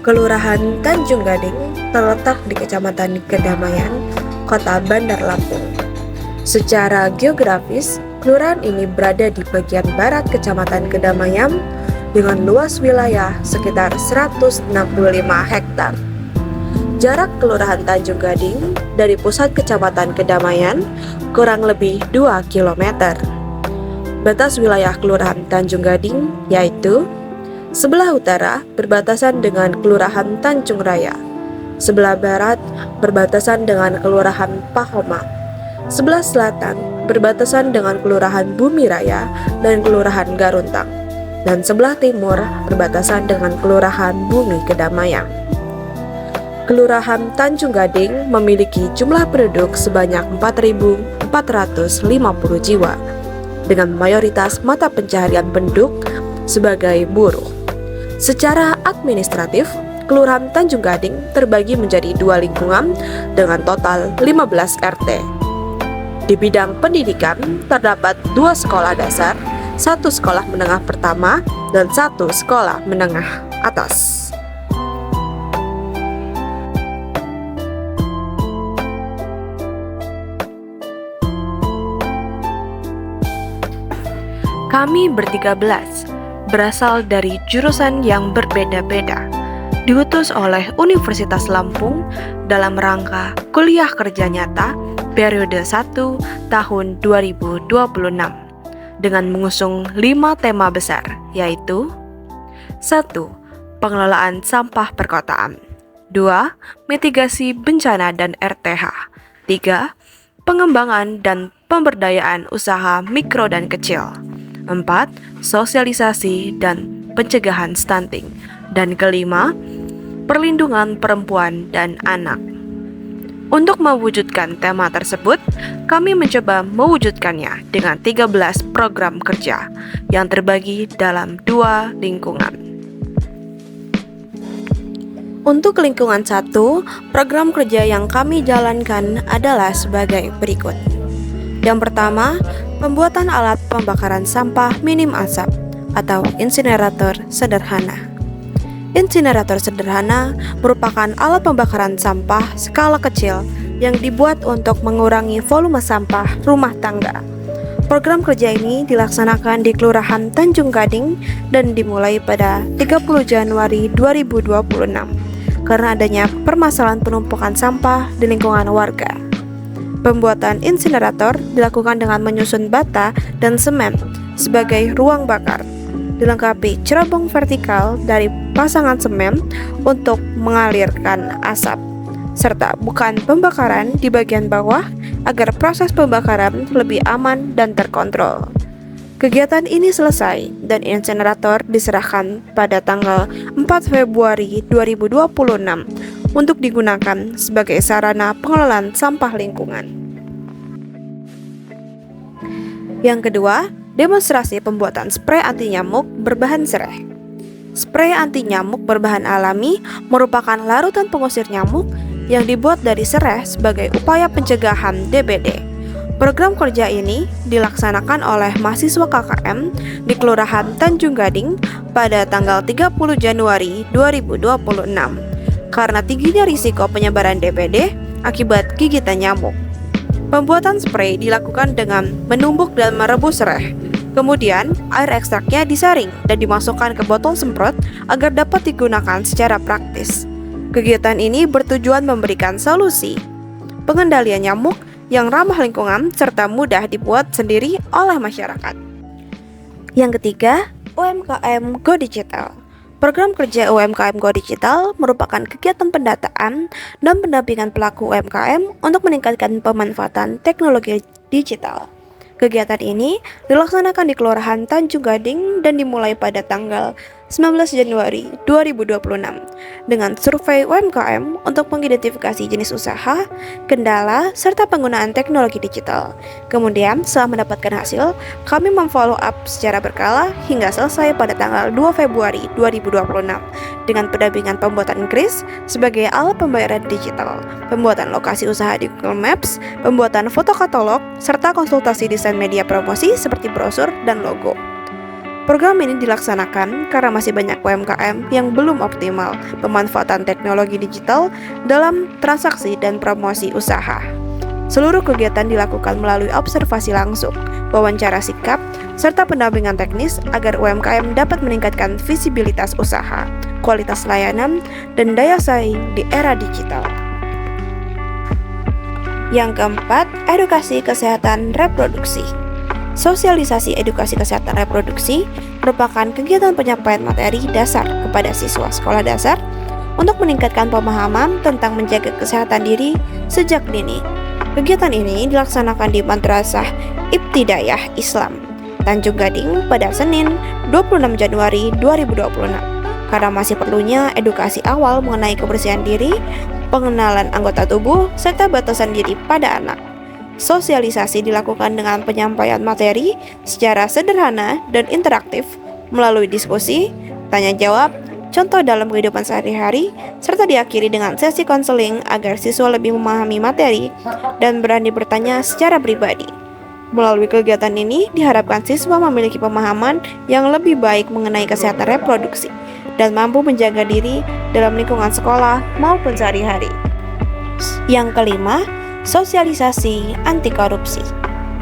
Kelurahan Tanjung Gading terletak di Kecamatan Kedamaian, Kota Bandar Lampung. Secara geografis, kelurahan ini berada di bagian barat Kecamatan Kedamaian dengan luas wilayah sekitar 165 hektar. Jarak Kelurahan Tanjung Gading dari pusat Kecamatan Kedamaian kurang lebih 2 km. Batas wilayah Kelurahan Tanjung Gading yaitu sebelah utara berbatasan dengan Kelurahan Tanjung Raya, sebelah barat berbatasan dengan Kelurahan Pahoma, sebelah selatan berbatasan dengan Kelurahan Bumi Raya dan Kelurahan Garuntang, dan sebelah timur berbatasan dengan Kelurahan Bumi Kedamaian. Kelurahan Tanjung Gading memiliki jumlah penduduk sebanyak 4.450 jiwa, dengan mayoritas mata pencaharian penduduk sebagai buruh. Secara administratif, Kelurahan Tanjung Gading terbagi menjadi 2 lingkungan dengan total 15 RT. Di bidang pendidikan, terdapat 2 sekolah dasar, 1 sekolah menengah pertama, dan 1 sekolah menengah atas. Kami ber-13 berasal dari jurusan yang berbeda-beda, diutus oleh Universitas Lampung dalam rangka kuliah kerja nyata periode 1 tahun 2026 dengan mengusung 5 tema besar, yaitu 1. Pengelolaan sampah perkotaan, 2. Mitigasi bencana dan RTH, 3. Pengembangan dan pemberdayaan usaha mikro dan kecil, 4. Sosialisasi dan pencegahan stunting, dan kelima, perlindungan perempuan dan anak. Untuk mewujudkan tema tersebut, kami mencoba mewujudkannya dengan 13 program kerja yang terbagi dalam 2 lingkungan. Untuk lingkungan 1, program kerja yang kami jalankan adalah sebagai berikut. Yang pertama, pembuatan alat pembakaran sampah minim asap atau insinerator sederhana. Insinerator sederhana merupakan alat pembakaran sampah skala kecil yang dibuat untuk mengurangi volume sampah rumah tangga. Program kerja ini dilaksanakan di Kelurahan Tanjung Gading dan dimulai pada 30 Januari 2026 karena adanya permasalahan penumpukan sampah di lingkungan warga. Pembuatan insinerator dilakukan dengan menyusun bata dan semen sebagai ruang bakar, dilengkapi cerobong vertikal dari pasangan semen untuk mengalirkan asap, serta bukaan pembakaran di bagian bawah agar proses pembakaran lebih aman dan terkontrol. Kegiatan ini selesai dan insinerator diserahkan pada tanggal 4 Februari 2026 untuk digunakan sebagai sarana pengelolaan sampah lingkungan. Yang kedua, demonstrasi pembuatan spray anti nyamuk berbahan serai. Spray anti nyamuk berbahan alami merupakan larutan pengusir nyamuk yang dibuat dari serai sebagai upaya pencegahan DBD. Program kerja ini dilaksanakan oleh mahasiswa KKM di Kelurahan Tanjung Gading pada tanggal 30 Januari 2026 karena tingginya risiko penyebaran DBD akibat gigitan nyamuk. Pembuatan spray dilakukan dengan menumbuk dan merebus serai. Kemudian, air ekstraknya disaring dan dimasukkan ke botol semprot agar dapat digunakan secara praktis. Kegiatan ini bertujuan memberikan solusi pengendalian nyamuk yang ramah lingkungan serta mudah dibuat sendiri oleh masyarakat. Yang ketiga, UMKM Go Digital. Program kerja UMKM Go Digital merupakan kegiatan pendataan dan pendampingan pelaku UMKM untuk meningkatkan pemanfaatan teknologi digital. Kegiatan ini dilaksanakan di Kelurahan Tanjung Gading dan dimulai pada tanggal 19 Januari 2026 dengan survei UMKM untuk mengidentifikasi jenis usaha, kendala, serta penggunaan teknologi digital. Kemudian, setelah mendapatkan hasil, kami memfollow up secara berkala hingga selesai pada tanggal 2 Februari 2026 dengan pendampingan pembuatan kris sebagai alat pembayaran digital, pembuatan lokasi usaha di Google Maps, pembuatan foto katalog, serta konsultasi desain media promosi seperti brosur dan logo. Program ini dilaksanakan karena masih banyak UMKM yang belum optimal pemanfaatan teknologi digital dalam transaksi dan promosi usaha. Seluruh kegiatan dilakukan melalui observasi langsung, wawancara sikap, serta pendampingan teknis agar UMKM dapat meningkatkan visibilitas usaha, kualitas layanan, dan daya saing di era digital. Yang keempat, edukasi kesehatan reproduksi. Sosialisasi edukasi kesehatan reproduksi merupakan kegiatan penyampaian materi dasar kepada siswa sekolah dasar untuk meningkatkan pemahaman tentang menjaga kesehatan diri sejak dini. Kegiatan ini dilaksanakan di Madrasah Ibtidaiyah Islam Tanjung Gading pada Senin 26 Januari 2026 karena masih perlunya edukasi awal mengenai kebersihan diri, pengenalan anggota tubuh, serta batasan diri pada anak. Sosialisasi dilakukan dengan penyampaian materi secara sederhana dan interaktif melalui diskusi, tanya jawab, contoh dalam kehidupan sehari-hari, serta diakhiri dengan sesi konseling agar siswa lebih memahami materi dan berani bertanya secara pribadi. Melalui kegiatan ini, diharapkan siswa memiliki pemahaman yang lebih baik mengenai kesehatan reproduksi dan mampu menjaga diri dalam lingkungan sekolah maupun sehari-hari. Yang kelima, sosialisasi anti korupsi.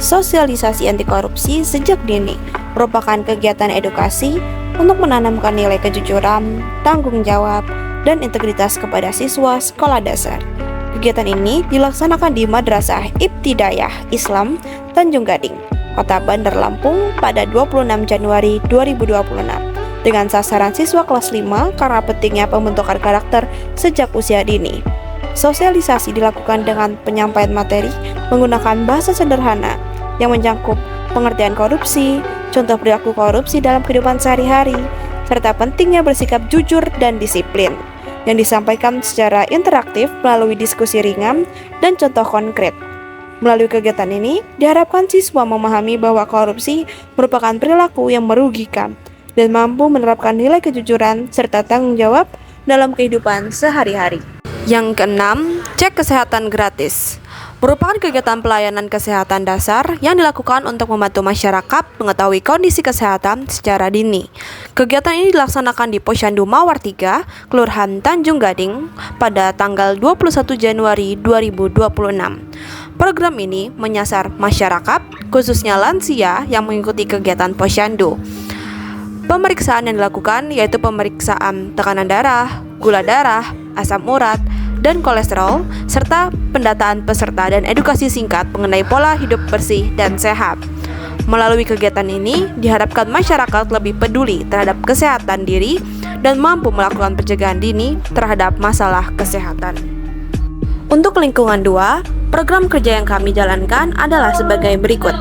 Sosialisasi anti korupsi sejak dini merupakan kegiatan edukasi untuk menanamkan nilai kejujuran, tanggung jawab, dan integritas kepada siswa sekolah dasar. Kegiatan ini dilaksanakan di Madrasah Ibtidaiyah Islam Tanjung Gading, Kota Bandar Lampung pada 26 Januari 2026 dengan sasaran siswa kelas 5 karena pentingnya pembentukan karakter sejak usia dini. Sosialisasi dilakukan dengan penyampaian materi menggunakan bahasa sederhana yang mencakup pengertian korupsi, contoh perilaku korupsi dalam kehidupan sehari-hari, serta pentingnya bersikap jujur dan disiplin, yang disampaikan secara interaktif melalui diskusi ringan dan contoh konkret. Melalui kegiatan ini, diharapkan siswa memahami bahwa korupsi merupakan perilaku yang merugikan dan mampu menerapkan nilai kejujuran serta tanggung jawab dalam kehidupan sehari-hari. Yang keenam, cek kesehatan gratis. Merupakan kegiatan pelayanan kesehatan dasar yang dilakukan untuk membantu masyarakat mengetahui kondisi kesehatan secara dini. Kegiatan ini dilaksanakan di Posyandu Mawar 3, Kelurahan Tanjung Gading pada tanggal 21 Januari 2026. Program ini menyasar masyarakat, khususnya lansia yang mengikuti kegiatan Posyandu. Pemeriksaan yang dilakukan yaitu pemeriksaan tekanan darah, gula darah, asam urat, dan kolesterol, serta pendataan peserta dan edukasi singkat mengenai pola hidup bersih dan sehat. Melalui kegiatan ini, diharapkan masyarakat lebih peduli terhadap kesehatan diri dan mampu melakukan pencegahan dini terhadap masalah kesehatan. Untuk lingkungan 2, program kerja yang kami jalankan adalah sebagai berikut.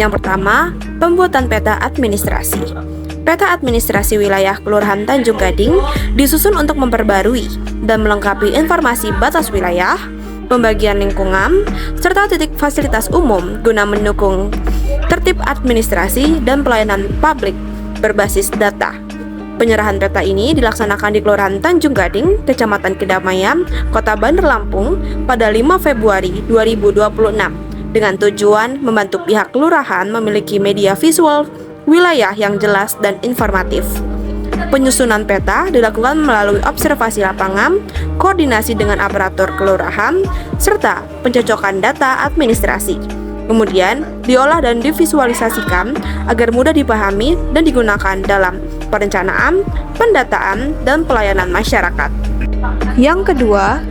Yang pertama, pembuatan peta administrasi. Peta administrasi wilayah Kelurahan Tanjung Gading disusun untuk memperbarui dan melengkapi informasi batas wilayah, pembagian lingkungan, serta titik fasilitas umum guna mendukung tertib administrasi dan pelayanan publik berbasis data. Penyerahan peta ini dilaksanakan di Kelurahan Tanjung Gading, Kecamatan Kedamaian, Kota Bandar Lampung pada 5 Februari 2026 dengan tujuan membantu pihak kelurahan memiliki media visual wilayah yang jelas dan informatif. Penyusunan peta dilakukan melalui observasi lapangan, koordinasi dengan aparatur kelurahan, serta pencocokan data administrasi. Kemudian, diolah dan divisualisasikan agar mudah dipahami dan digunakan dalam perencanaan, pendataan, dan pelayanan masyarakat. Yang kedua,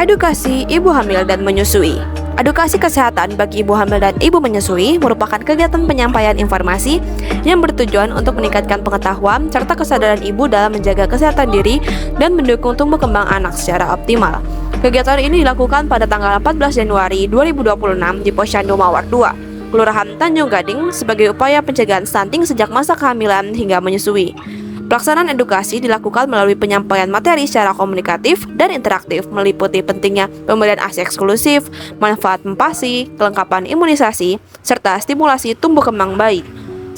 edukasi ibu hamil dan menyusui. Edukasi kesehatan bagi ibu hamil dan ibu menyusui merupakan kegiatan penyampaian informasi yang bertujuan untuk meningkatkan pengetahuan serta kesadaran ibu dalam menjaga kesehatan diri dan mendukung tumbuh kembang anak secara optimal. Kegiatan ini dilakukan pada tanggal 14 Januari 2026 di Posyandu Mawar 2, Kelurahan Tanjung Gading sebagai upaya pencegahan stunting sejak masa kehamilan hingga menyusui. Pelaksanaan edukasi dilakukan melalui penyampaian materi secara komunikatif dan interaktif meliputi pentingnya pemberian ASI eksklusif, manfaat MPASI, kelengkapan imunisasi, serta stimulasi tumbuh kembang bayi.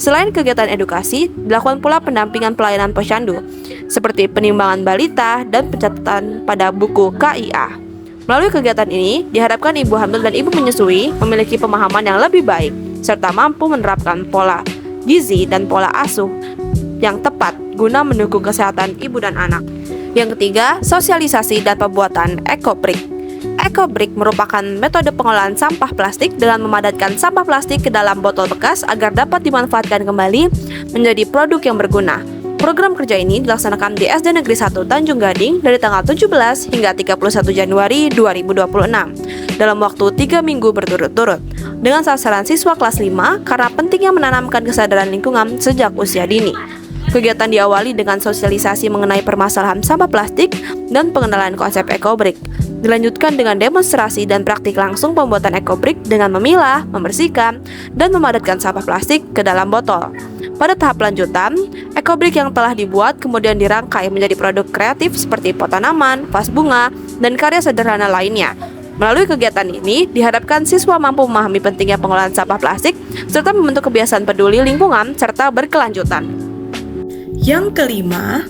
Selain kegiatan edukasi, dilakukan pula pendampingan pelayanan posyandu, seperti penimbangan balita dan pencatatan pada buku KIA. Melalui kegiatan ini, diharapkan ibu hamil dan ibu menyusui memiliki pemahaman yang lebih baik, serta mampu menerapkan pola gizi, dan pola asuh yang tepat guna mendukung kesehatan ibu dan anak. Yang ketiga, sosialisasi dan pembuatan ekobrik. Ekobrik merupakan metode pengolahan sampah plastik dengan memadatkan sampah plastik ke dalam botol bekas agar dapat dimanfaatkan kembali menjadi produk yang berguna. Program kerja ini dilaksanakan di SD Negeri 1 Tanjung Gading dari tanggal 17 hingga 31 Januari 2026 dalam waktu 3 minggu berturut-turut dengan sasaran siswa kelas 5 karena pentingnya menanamkan kesadaran lingkungan sejak usia dini. Kegiatan diawali dengan sosialisasi mengenai permasalahan sampah plastik dan pengenalan konsep ekobrik. Dilanjutkan dengan demonstrasi dan praktik langsung pembuatan ekobrik dengan memilah, membersihkan, dan memadatkan sampah plastik ke dalam botol. Pada tahap lanjutan, ekobrik yang telah dibuat kemudian dirangkai menjadi produk kreatif seperti pot tanaman, vas bunga, dan karya sederhana lainnya. Melalui kegiatan ini, diharapkan siswa mampu memahami pentingnya pengolahan sampah plastik serta membentuk kebiasaan peduli lingkungan serta berkelanjutan. Yang kelima,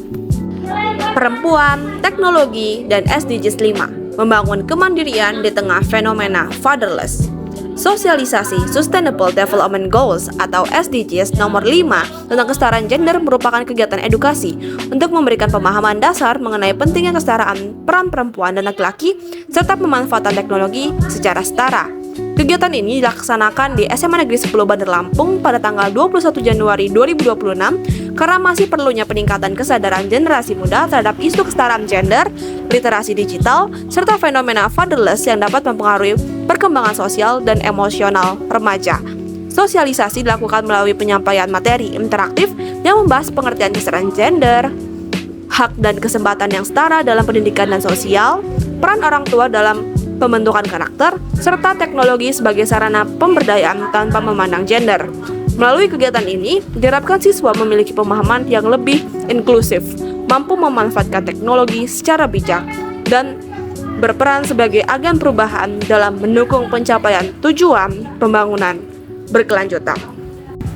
perempuan, teknologi, dan SDGs 5, membangun kemandirian di tengah fenomena fatherless. Sosialisasi Sustainable Development Goals atau SDGs nomor 5 tentang kesetaraan gender merupakan kegiatan edukasi untuk memberikan pemahaman dasar mengenai pentingnya kesetaraan peran perempuan dan laki-laki serta pemanfaatan teknologi secara setara. Kegiatan ini dilaksanakan di SMA Negeri 10 Bandar Lampung pada tanggal 21 Januari 2026 karena masih perlunya peningkatan kesadaran generasi muda terhadap isu kesetaraan gender, literasi digital, serta fenomena fatherless yang dapat mempengaruhi perkembangan sosial dan emosional remaja. Sosialisasi dilakukan melalui penyampaian materi interaktif yang membahas pengertian kesetaraan gender, hak dan kesempatan yang setara dalam pendidikan dan sosial, peran orang tua dalam pembentukan karakter, serta teknologi sebagai sarana pemberdayaan tanpa memandang gender. Melalui kegiatan ini, diharapkan siswa memiliki pemahaman yang lebih inklusif, mampu memanfaatkan teknologi secara bijak, dan berperan sebagai agen perubahan dalam mendukung pencapaian tujuan pembangunan berkelanjutan.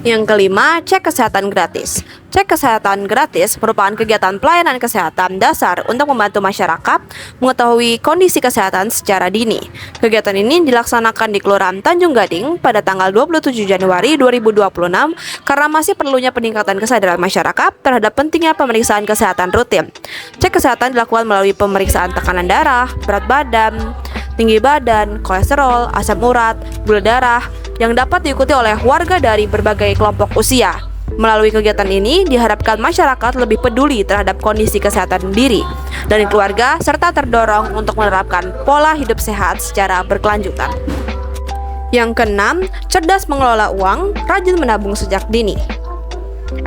Yang kelima, cek kesehatan gratis. Cek kesehatan gratis merupakan kegiatan pelayanan kesehatan dasar untuk membantu masyarakat mengetahui kondisi kesehatan secara dini. Kegiatan ini dilaksanakan di Kelurahan Tanjung Gading pada tanggal 27 Januari 2026 karena masih perlunya peningkatan kesadaran masyarakat terhadap pentingnya pemeriksaan kesehatan rutin. Cek kesehatan dilakukan melalui pemeriksaan tekanan darah, berat badan, tinggi badan, kolesterol, asam urat, gula darah yang dapat diikuti oleh warga dari berbagai kelompok usia. Melalui kegiatan ini, diharapkan masyarakat lebih peduli terhadap kondisi kesehatan diri dan keluarga, serta terdorong untuk menerapkan pola hidup sehat secara berkelanjutan. Yang keenam, cerdas mengelola uang, rajin menabung sejak dini.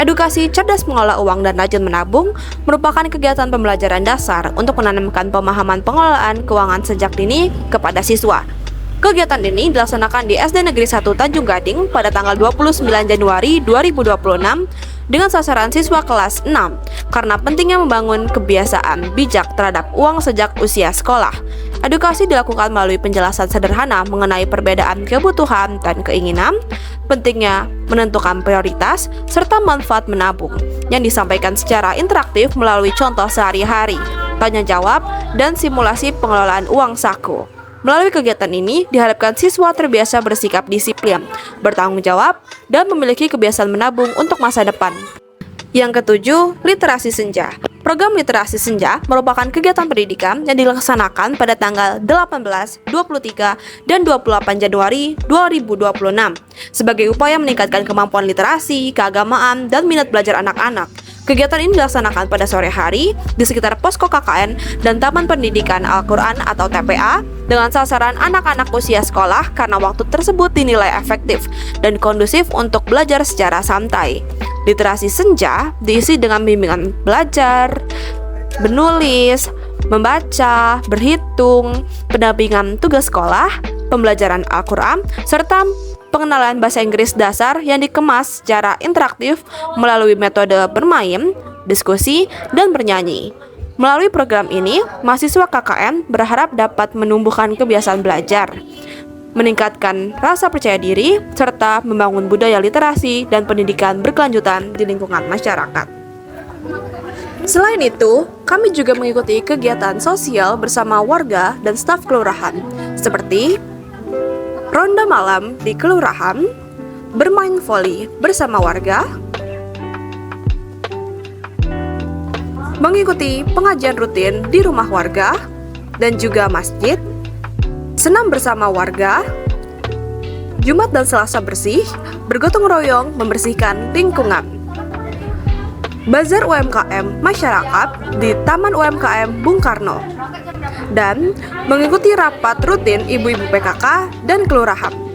Edukasi cerdas mengelola uang dan rajin menabung merupakan kegiatan pembelajaran dasar untuk menanamkan pemahaman pengelolaan keuangan sejak dini kepada siswa. Kegiatan ini dilaksanakan di SD Negeri 1 Tanjung Gading pada tanggal 29 Januari 2026 dengan sasaran siswa kelas 6 karena pentingnya membangun kebiasaan bijak terhadap uang sejak usia sekolah. Edukasi dilakukan melalui penjelasan sederhana mengenai perbedaan kebutuhan dan keinginan, pentingnya menentukan prioritas, serta manfaat menabung yang disampaikan secara interaktif melalui contoh sehari-hari, tanya jawab, dan simulasi pengelolaan uang saku. Melalui kegiatan ini, diharapkan siswa terbiasa bersikap disiplin, bertanggung jawab, dan memiliki kebiasaan menabung untuk masa depan. Yang ketujuh, literasi senja. Program literasi senja merupakan kegiatan pendidikan yang dilaksanakan pada tanggal 18, 23, dan 28 Januari 2026 sebagai upaya meningkatkan kemampuan literasi, keagamaan, dan minat belajar anak-anak. Kegiatan ini dilaksanakan pada sore hari di sekitar posko KKN dan Taman Pendidikan Al-Quran atau TPA dengan sasaran anak-anak usia sekolah karena waktu tersebut dinilai efektif dan kondusif untuk belajar secara santai. Literasi senja diisi dengan bimbingan belajar, menulis, membaca, berhitung, pendampingan tugas sekolah, pembelajaran Al-Quran, serta pengenalan bahasa Inggris dasar yang dikemas secara interaktif melalui metode bermain, diskusi, dan bernyanyi. Melalui program ini, mahasiswa KKN berharap dapat menumbuhkan kebiasaan belajar, meningkatkan rasa percaya diri, serta membangun budaya literasi dan pendidikan berkelanjutan di lingkungan masyarakat. Selain itu, kami juga mengikuti kegiatan sosial bersama warga dan staf kelurahan, seperti ronda malam di kelurahan, bermain voli bersama warga, mengikuti pengajian rutin di rumah warga dan juga masjid, senam bersama warga, Jumat dan Selasa bersih, bergotong royong membersihkan lingkungan, bazar UMKM masyarakat di Taman UMKM Bung Karno, dan mengikuti rapat rutin ibu-ibu PKK dan kelurahan.